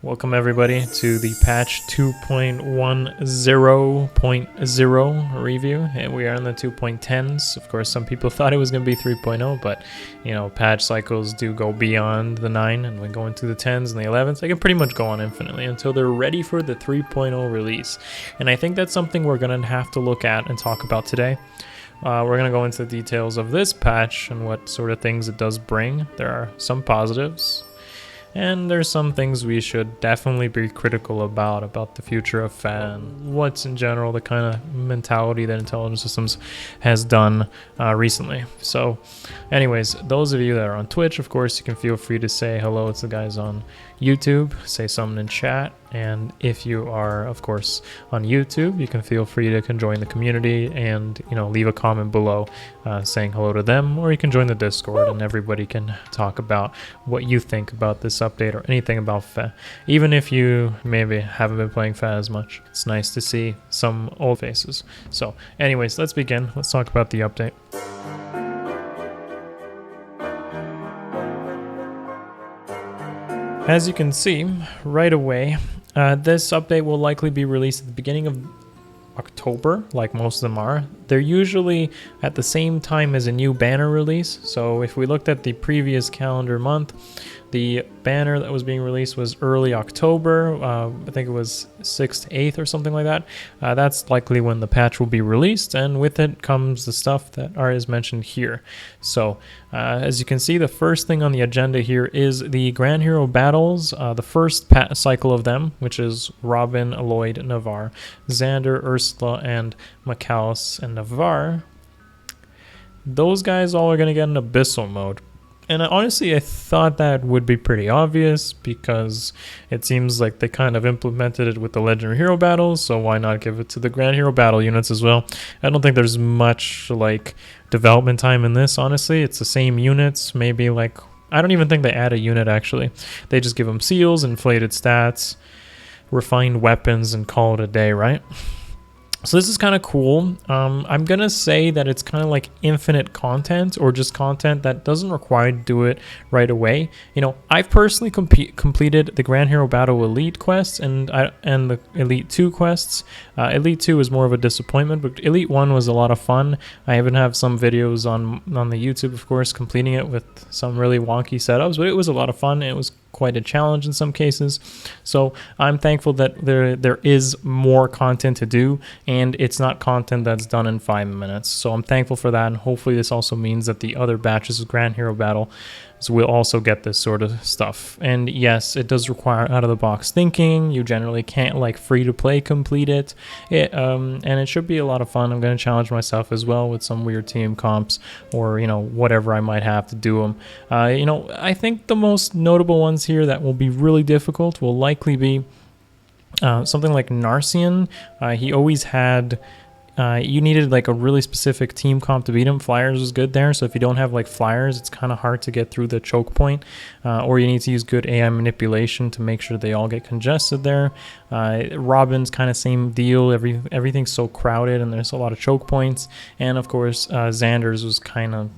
Welcome everybody to the patch 2.10.0 review, and we are in the 2.10s. Of course, some people thought it was going to be 3.0, but you know, patch cycles do go beyond the 9, and we go into the 10s and the 11s. They can pretty much go on infinitely until they're ready for the 3.0 release, and I think that's something we're going to have to look at and talk about today. We're going to go into the details of this patch and what sort of things it does bring. There are some positives, and there's some things we should definitely be critical about the future of fan. What's in general the kind of mentality that Intelligent Systems has done recently. So anyways, those of you that are on Twitch, of course, you can feel free to say hello to the guys on YouTube, say something in chat. And if you are, of course, on YouTube, you can feel free to join the community and, you know, leave a comment below saying hello to them, or you can join the Discord and everybody can talk about what you think about this update or anything about FA. Even if you maybe haven't been playing FA as much, it's nice to see some old faces. So anyways, let's begin. Let's talk about the update. As you can see right away, this update will likely be released at the beginning of October, like most of them are. They're usually at the same time as a new banner release. So if we looked at the previous calendar month, the banner that was being released was early October. I think it was 6th to 8th or something like that. That's likely when the patch will be released, and with it comes the stuff that is mentioned here. So as you can see, the first thing on the agenda here is the Grand Hero battles, the first cycle of them, which is Robin, Lloyd, Navarre, Xander, Ursula, and Akariss and Navarre. Those guys all are going to get an Abyssal mode. And honestly, I thought that would be pretty obvious because it seems like they kind of implemented it with the Legendary Hero battles, so why not give it to the Grand Hero battle units as well? I don't think there's much like development time in this, honestly. It's the same units, maybe like, I don't even think they add a unit actually. They just give them seals, inflated stats, refined weapons, and call it a day, right? So this is kind of cool. I'm going to say that it's kind of like infinite content, or just content that doesn't require to do it right away. You know, I've personally completed the Grand Hero Battle Elite quests and the Elite 2 quests. Elite 2 is more of a disappointment, but Elite 1 was a lot of fun. I even have some videos on the YouTube, of course, completing it with some really wonky setups, but it was a lot of fun. It was quite a challenge in some cases. So I'm thankful that there is more content to do, and it's not content that's done in 5 minutes. So I'm thankful for that, and hopefully this also means that the other batches of Grand Hero Battle will also get this sort of stuff. And yes, it does require out-of-the-box thinking. You generally can't like free-to-play complete it. And it should be a lot of fun. I'm going to challenge myself as well with some weird team comps, or you know, whatever I might have to do them. You know, I think the most notable ones here that will be really difficult will likely be something like Narcian. He always had you needed like a really specific team comp to beat him. Flyers was good there, so if you don't have like Flyers, it's kind of hard to get through the choke point, or you need to use good AI manipulation to make sure they all get congested there. Robin's kind of same deal. Everything's so crowded and there's a lot of choke points. And of course Xander's was kind of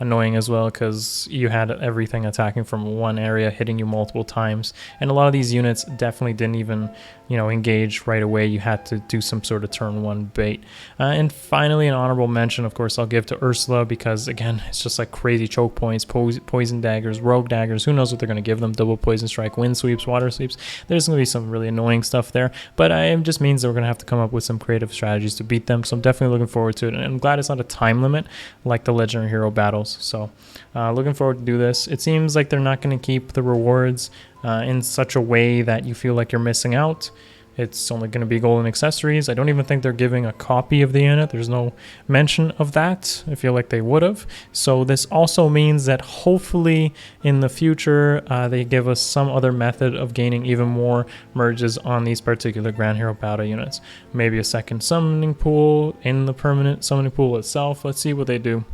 annoying as well, because you had everything attacking from one area, hitting you multiple times, and a lot of these units definitely didn't even, you know, engage right away. You had to do some sort of turn one bait. And finally, an honorable mention, of course, I'll give to Ursula, because again, it's just like crazy choke points, poison daggers, rogue daggers, who knows what they're going to give them, double poison strike, wind sweeps, water sweeps. There's going to be some really annoying stuff there, but it just means that we're going to have to come up with some creative strategies to beat them. So I'm definitely looking forward to it, and I'm glad it's not a time limit like the Legendary Hero battles. So looking forward to do this. It seems like they're not going to keep the rewards in such a way that you feel like you're missing out. It's only going to be golden accessories. I don't even think they're giving a copy of the unit. There's no mention of that. I feel like they would have. So this also means that hopefully in the future they give us some other method of gaining even more merges on these particular Grand Hero Battle units. Maybe a second summoning pool in the permanent summoning pool itself. Let's see what they do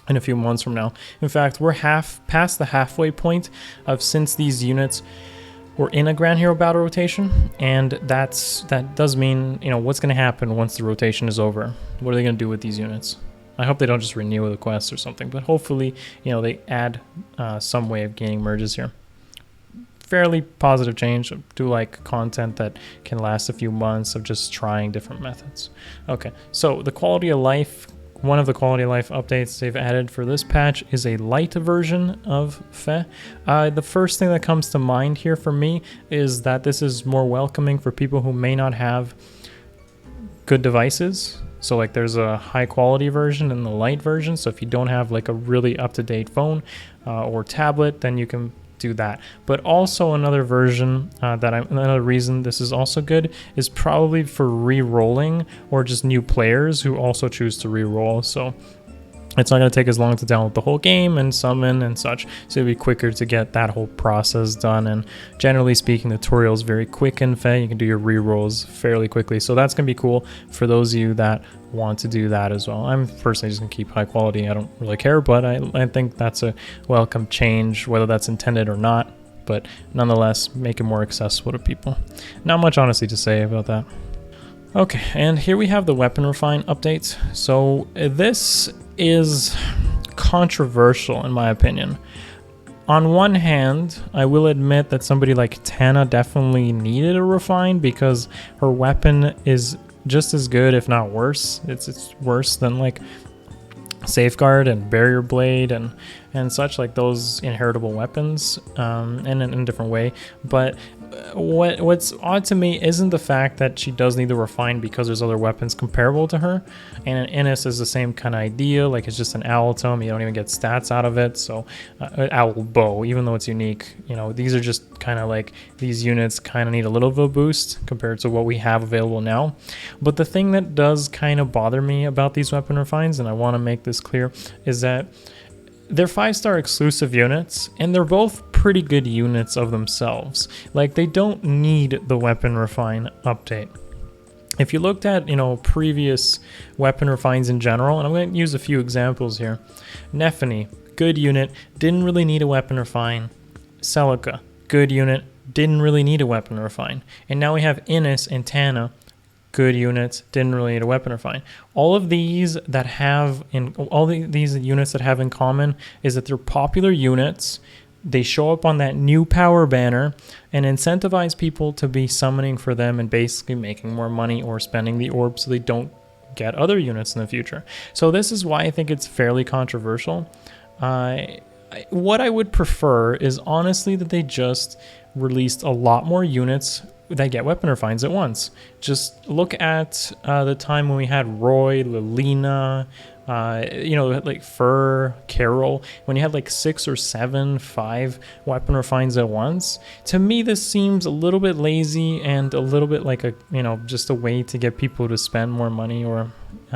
in a few months from now. In fact, we're past the halfway point of since these units were in a Grand Hero Battle rotation, and that does mean, you know, what's going to happen once the rotation is over. What are they going to do with these units? I hope they don't just renew the quest or something, but hopefully, you know, they add some way of gaining merges here. fairly positive change. I do like content that can last a few months of just trying different methods. Okay, so the quality of life, one of the quality of life updates they've added for this patch is a light version of Fe. The first thing that comes to mind here for me is that this is more welcoming for people who may not have good devices. So like there's a high quality version and the light version. So if you don't have like a really up-to-date phone or tablet, then you can do that. But also another version another reason this is also good is probably for re-rolling or just new players who also choose to re-roll. So it's not going to take as long to download the whole game and summon and such, so it'll be quicker to get that whole process done. And generally speaking, the tutorial is very quick in Fe. You can do your re-rolls fairly quickly, so that's going to be cool for those of you that want to do that as well. I'm personally just going to keep high quality. I don't really care, but I think that's a welcome change, whether that's intended or not, but nonetheless, make it more accessible to people. Not much honestly to say about that. Okay, and here we have the weapon refine updates. So this is controversial in my opinion. On one hand, I will admit that somebody like Tana definitely needed a refine because her weapon is just as good, if not worse. It's worse than like Safeguard and Barrier Blade and such, like those inheritable weapons, and in a different way. But what's odd to me isn't the fact that she does need to refine because there's other weapons comparable to her, and an Innis is the same kind of idea. Like it's just an owl tome, you don't even get stats out of it. So owl bow, even though it's unique, you know, these are just kind of like, these units kind of need a little bit of a boost compared to what we have available now. But the thing that does kind of bother me about these weapon refines, and I want to make this clear, is that they're 5-star exclusive units, and they're both pretty good units of themselves. Like, they don't need the weapon refine update. If you looked at, you know, previous weapon refines in general, and I'm going to use a few examples here. Nephany, good unit, didn't really need a weapon refine. Celica, good unit, didn't really need a weapon refine. And now we have Innis and Tana, good units, didn't really need a weapon refine. All of these that have these units that have in common is that they're popular units. They show up on that new power banner and incentivize people to be summoning for them and basically making more money or spending the orb so they don't get other units in the future. So this is why I think it's fairly controversial. What I would prefer is honestly that they just released a lot more units that get weapon refines at once. Just look at the time when we had Roy, Lilina, you know, like Fur, Carol, when you had like 6 or 7, 5 weapon refines at once. To me, this seems a little bit lazy and a little bit like a, you know, just a way to get people to spend more money or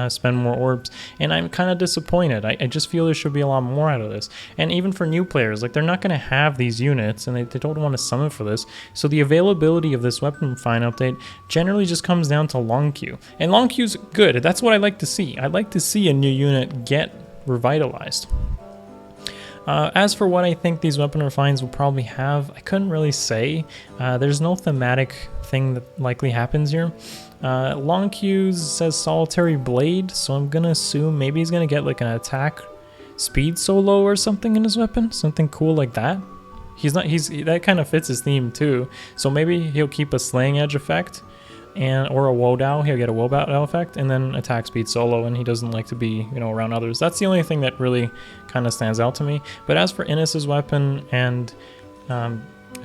spend more orbs, and I'm kind of disappointed. I just feel there should be a lot more out of this. And even for new players, like they're not going to have these units and they don't want to summon for this, so the availability of this weapon refine update generally just comes down to Lon'qu, and Lon'qu's good. That's what I like to see. I like to see a new unit get revitalized. As for what I think these weapon refines will probably have, I couldn't really say. There's no thematic thing that likely happens here. Lon'qu says Solitary Blade, so I'm gonna assume maybe he's gonna get like an attack speed solo or something in his weapon, something cool like that. That kind of fits his theme too. So maybe he'll keep a Slaying Edge effect, or a Wodow. He'll get a Wodow effect, and then attack speed solo, and he doesn't like to be, you know, around others. That's the only thing that really kind of stands out to me. But as for Innis's weapon and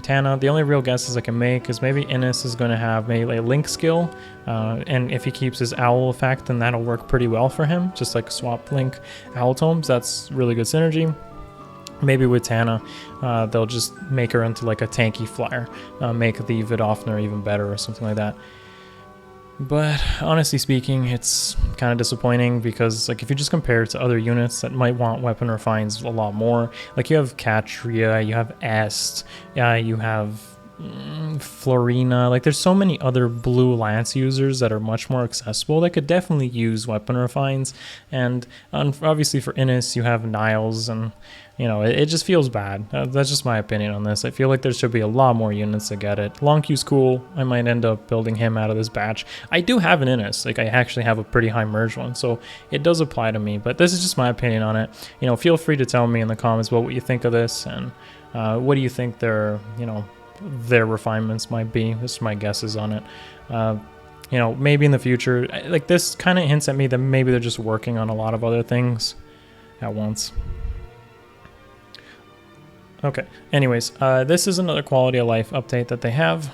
Tana, the only real guesses I can make is maybe Innis is going to have maybe a Link skill, and if he keeps his Owl effect, then that'll work pretty well for him, just like swap Link Owl Tomes. That's really good synergy. Maybe with Tana, they'll just make her into like a tanky flyer, make the Vidofner even better or something like that. But honestly speaking, it's kind of disappointing because, like, if you just compare it to other units that might want weapon refines a lot more, like you have Katria, you have Est, you have Florina, like there's so many other blue lance users that are much more accessible that could definitely use weapon refines. And obviously for Innis, you have Niles, and you know, it just feels bad. That's just my opinion on this. I feel like there should be a lot more units to get it. Lon'qu's cool. I might end up building him out of this batch. I do have an Innis. Like, I actually have a pretty high merge one, so it does apply to me. But this is just my opinion on it. You know, feel free to tell me in the comments what you think of this, and what do you think their, you know, their refinements might be. This is my guesses on it. You know, maybe in the future, like this kind of hints at me that maybe they're just working on a lot of other things at once. Okay, anyways, this is another quality of life update that they have.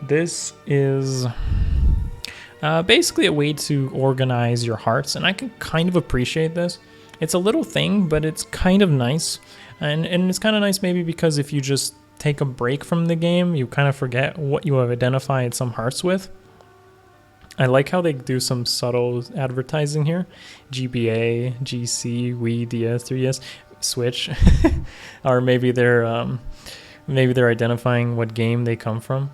This is basically a way to organize your hearts, and I can kind of appreciate this. It's a little thing, but it's kind of nice, and it's kind of nice maybe because if you just take a break from the game, you kind of forget what you have identified some hearts with. I like how they do some subtle advertising here. GBA, GC, Wii, DS, 3DS, Switch, or maybe they're identifying what game they come from.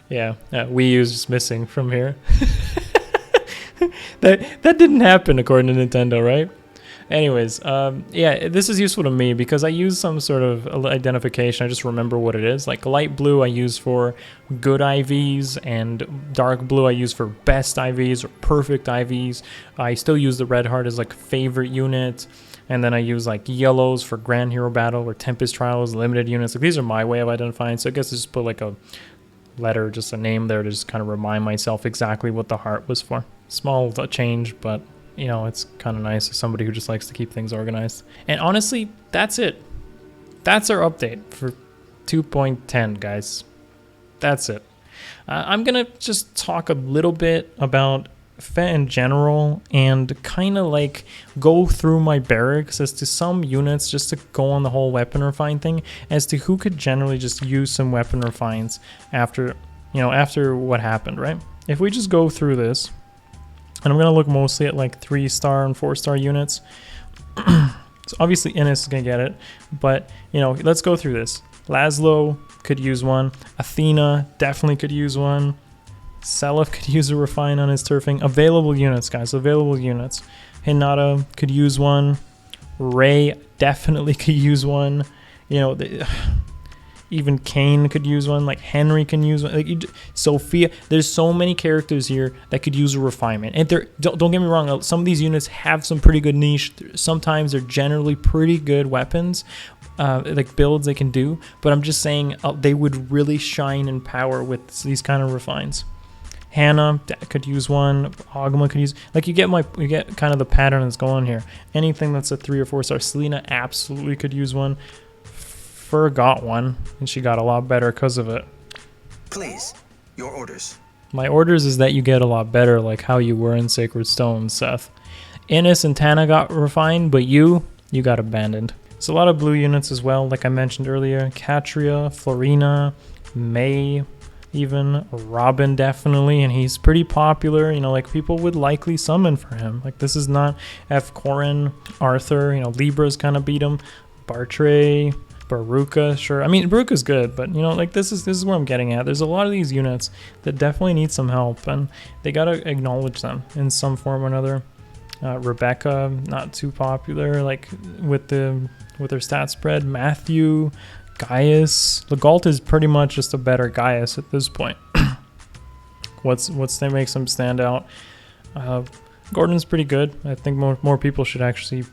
Yeah, Wii U is just missing from here. that didn't happen according to Nintendo, right? Anyways, yeah, this is useful to me because I use some sort of identification. I just remember what it is. Like light blue I use for good IVs, and dark blue I use for best IVs or perfect IVs. I still use the red heart as like favorite unit. And then I use like yellows for Grand Hero Battle or Tempest Trials, limited units. Like these are my way of identifying. So I guess I just put like a letter, just a name there to just kind of remind myself exactly what the heart was for. Small change, but you know, it's kind of nice as somebody who just likes to keep things organized. And honestly, that's it. That's our update for 2.10, guys. That's it. I'm going to just talk a little bit about FET in general and kind of like go through my barracks as to some units just to go on the whole weapon refine thing as to who could generally just use some weapon refines after, you know, after what happened, right? If we just go through this, and I'm going to look mostly at like 3-star and 4-star units. So obviously Innis is going to get it, but you know, let's go through this. Laszlo could use one. Athena definitely could use one. Seliph could use a refine on his turfing. Available units, guys, available units. Hinata could use one. Ray definitely could use one. You know, even Kane could use one. Like Henry can use one. Like Sophia. There's so many characters here that could use a refinement. And don't get me wrong. Some of these units have some pretty good niche. Sometimes they're generally pretty good weapons, like builds they can do. But I'm just saying they would really shine in power with these kind of refines. Hannah could use one. Agma could use. Like you get kind of the pattern that's going here. Anything that's a 3 or 4-star. Selena absolutely could use one. Fur got one, and she got a lot better because of it. Please, your orders. My orders is that you get a lot better, like how you were in Sacred Stone, Seth. Innis and Tana got refined, but you got abandoned. There's a lot of blue units as well, like I mentioned earlier. Katria, Florina, May, even Robin definitely, and he's pretty popular. You know, like people would likely summon for him. Like this is not F. Corin, Arthur. You know, Libra's kind of beat him. Bartray. Baruka, sure. I mean, Baruka's good, but you know, like this is where I'm getting at. There's a lot of these units that definitely need some help, and they gotta acknowledge them in some form or another. Rebecca, not too popular, like with her stat spread. Matthew, Gaius, Legault is pretty much just a better Gaius at this point. What's that makes him stand out? Gordon's pretty good. I think more people should actually,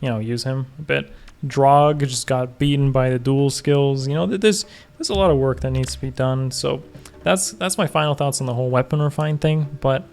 you know, use him a bit. Drog just got beaten by the dual skills. You know, there's a lot of work that needs to be done. So that's my final thoughts on the whole weapon refine thing. But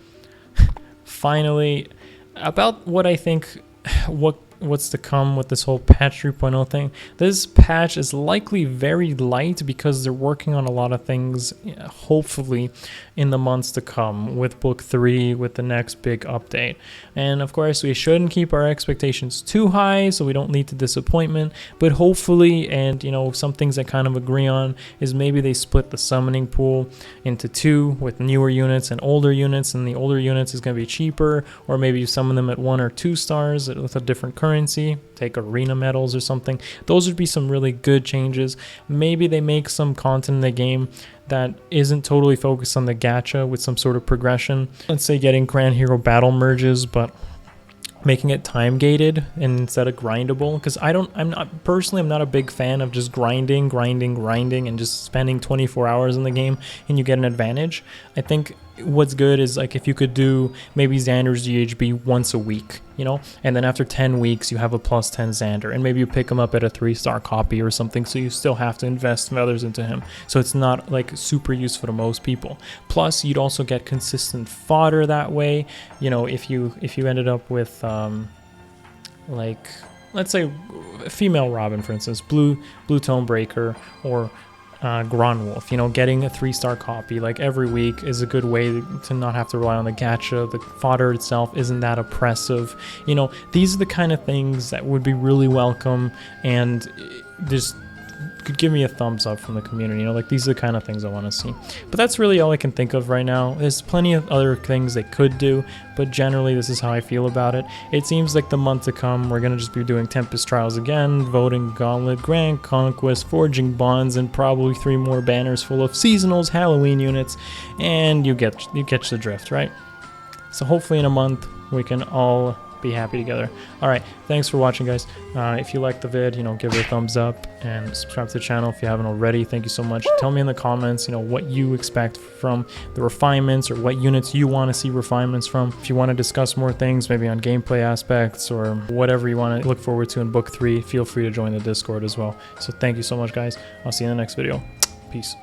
finally, about what I think, what's to come with this whole patch 3.0 thing. This patch is likely very light because they're working on a lot of things, hopefully in the months to come with book 3, with the next big update. And of course we shouldn't keep our expectations too high so we don't lead to disappointment, but hopefully, and you know, some things I kind of agree on is maybe they split the summoning pool into 2 with newer units and older units, and the older units is going to be cheaper, or maybe you summon them at 1 or 2 stars with a different currency, take arena medals or something. Those would be some really good changes. Maybe they make some content in the game that isn't totally focused on the gacha with some sort of progression. Let's say getting Grand Hero Battle merges, but making it time gated and instead of grindable, because I'm not a big fan of just grinding and just spending 24 hours in the game and you get an advantage. I think what's good is like if you could do maybe Xander's GHB once a week, you know, and then after 10 weeks you have a plus 10 Xander, and maybe you pick him up at a 3-star copy or something, so you still have to invest feathers into him, so it's not like super useful to most people. Plus you'd also get consistent fodder that way, you know, if you ended up with like, let's say female Robin, for instance, blue tone breaker, or Gronwolf, you know, getting a 3-star copy like every week is a good way to not have to rely on the gacha. The fodder itself isn't that oppressive, you know. These are the kind of things that would be really welcome, and just could give me a thumbs up from the community, you know, like these are the kind of things I want to see. But that's really all I can think of right now. There's plenty of other things they could do, but generally this is how I feel about it. It seems like the month to come we're gonna just be doing Tempest Trials again, voting Gauntlet, Grand Conquest, Forging Bonds, and probably 3 more banners full of seasonals, Halloween units, and you get the drift, right? So hopefully in a month we can all be happy together. All right, thanks for watching, guys. If you liked the vid, you know, give it a thumbs up and subscribe to the channel if you haven't already. Thank you so much. Tell me in the comments, you know, what you expect from the refinements, or what units you want to see refinements from. If you want to discuss more things, maybe on gameplay aspects or whatever you want to look forward to in book 3, feel free to join the Discord as well. So thank you so much, guys. I'll see you in the next video. Peace.